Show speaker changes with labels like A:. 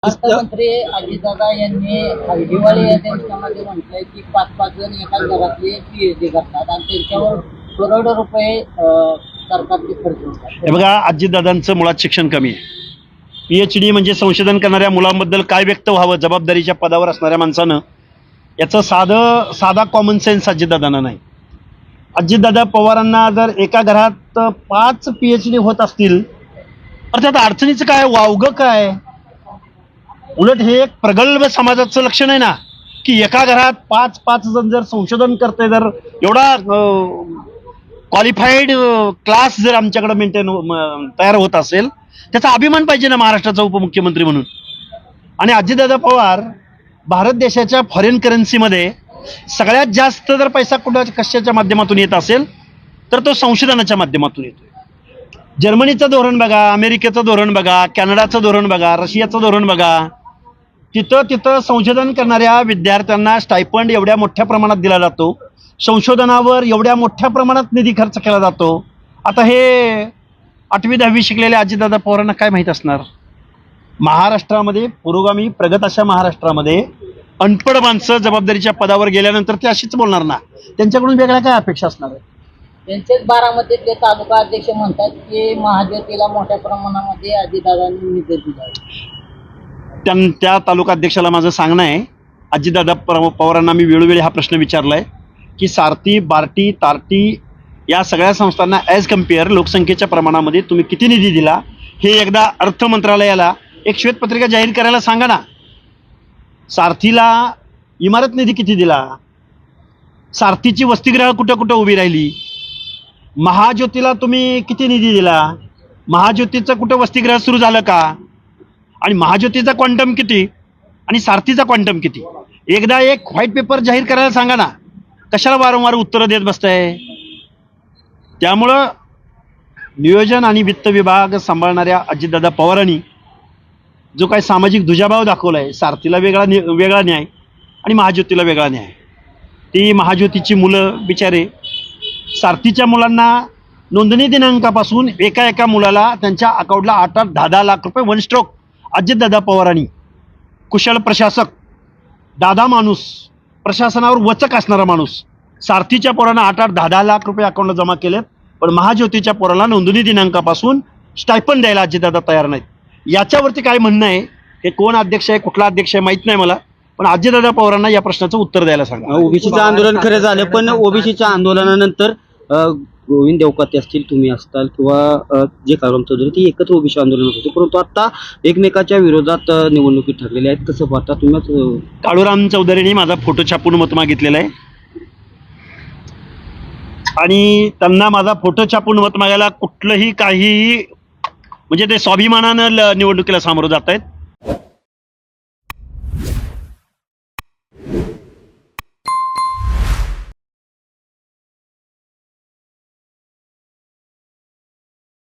A: अर्थमंत्री अजितदादा यांनी दिवाळी या दिवसामध्ये म्हटलंय की 5-5 जण एका घरातले पीएचडी करतात आणि त्यांच्यावर करोडो रुपये सरकारचे खर्च होतात.
B: हे बघा, अजितदादांचं मुळात शिक्षण कमी आहे. पीएचडी म्हणजे संशोधन करणाऱ्या मुलांबद्दल काय व्यक्त व्हावं जबाबदारीच्या पदावर असणाऱ्या माणसानं, याचं साधा कॉमन सेन्स अजितदादांना नाही. अजितदादा पवारांना जर एका घरात 5 पीएचडी होत असतील तर त्यात अडचणीचं काय, वावगं काय? उलट हे एक प्रगल्भ समाजाचं लक्षण आहे ना, की एका घरात 5-5 जण जर संशोधन करते, जर एवढा क्वालिफाईड क्लास जर आमच्याकडे तयार होत असेल, त्याचा अभिमान पाहिजे ना महाराष्ट्राचा उपमुख्यमंत्री म्हणून. आणि अजितदादा पवार भारत देशाच्या फॉरेन करन्सीमध्ये सगळ्यात जास्त जर पैसा कशाच्या माध्यमातून येत असेल तर तो संशोधनाच्या माध्यमातून येतो. जर्मनीचं धोरण बघा, अमेरिकेचं धोरण बघा, कॅनडाचं धोरण बघा, रशियाचं धोरण बघा. तिथं संशोधन करणाऱ्या विद्यार्थ्यांना स्टायपंड एवढ्या मोठ्या प्रमाणात दिला जातो, संशोधनावर एवढ्या मोठ्या प्रमाणात निधी खर्च केला जातो. आता हे 8वी-10वी शिकलेल्या अजितदादा पवारांना काय माहीत असणार? महाराष्ट्रामध्ये पुरोगामी प्रगत अशा महाराष्ट्रामध्ये अनपढ माणसं जबाबदारीच्या पदावर गेल्यानंतर ते अशीच बोलणार ना. त्यांच्याकडून वेगळ्या काय अपेक्षा असणार आहे?
A: त्यांचेच बारामतीतले तालुका अध्यक्ष म्हणतात की महाज्योतीला मोठ्या प्रमाणामध्ये अजितदादांनी निधी दिला.
B: त्या तालुका अध्यक्षाला माझं सांगणं आहे, अजितदादा पवारांना मी वेळोवेळी हा प्रश्न विचारलाय की सारथी, बार्टी, तार्टी या सगळ्या संस्थांना ॲज कम्पेअर लोकसंख्येच्या प्रमाणामध्ये तुम्ही किती निधी दिला हे एकदा अर्थ मंत्रालयाला एक श्वेतपत्रिका जाहीर करायला सांगा ना. सारथीला इमारत निधी किती दिला? सारथीची वसतिगृह कुठं उभी राहिली? महाज्योतीला तुम्ही किती निधी दिला? महाज्योतीचं कुठं वसतिगृह सुरू झालं का? आणि महाज्योतीचा क्वांटम किती आणि सारथीचा क्वांटम किती? एकदा एक व्हाईट पेपर जाहीर करायला सांगा ना. कशाला वारंवार उत्तरं देत बसताय? त्यामुळं नियोजन आणि वित्त विभाग सांभाळणाऱ्या अजितदादा पवारांनी जो काही सामाजिक दुजाभाव दाखवला आहे, सारथीला वेगळा न्याय आणि महाज्योतीला वेगळा न्याय. ती महाज्योतीची मुलं बिचारे, सारथीच्या मुलांना नोंदणी दिनांकापासून एका मुलाला त्यांच्या अकाउंटला 8-8, 10-10 लाख रुपये वन स्ट्रोक. अजितदादा पवारांनी, कुशल प्रशासक, दादा माणूस, प्रशासनावर वचक असणारा माणूस, सारथीच्या पोरांना 8-8, 10-10 लाख रुपये अकाउंटला जमा केलेत, पण महाज्योतीच्या पोराला नोंदणी दिनांकापासून स्टायपंड द्यायला अजितदादा तयार नाहीत. याच्यावरती काय म्हणणं आहे, हे कोण अध्यक्ष आहे, कुठला अध्यक्ष आहे माहीत नाही मला, पण अजितदादा पवारांना या प्रश्नाचं उत्तर द्यायला सांगा.
C: ओबीसीचं आंदोलन खरं झालं, पण ओबीसीच्या आंदोलनानंतर गोविंद देवकाते असतील, तुम्ही असताल किंवा जे काळूराम चौधरी, ती एकत्र ओबीसी आंदोलन होते, परंतु आता एकमेकाच्या विरोधात निवडणुकीत ठरलेल्या आहेत. कसं पाहता तुम्ही?
B: काळूराम चौधरींनी माझा फोटो छापून मत मागितलेला आहे आणि त्यांना माझा फोटो छापून मत मागायला कुठलंही काहीही म्हणजे ते स्वाभिमानानं निवडणुकीला सामोरं जात आहेत.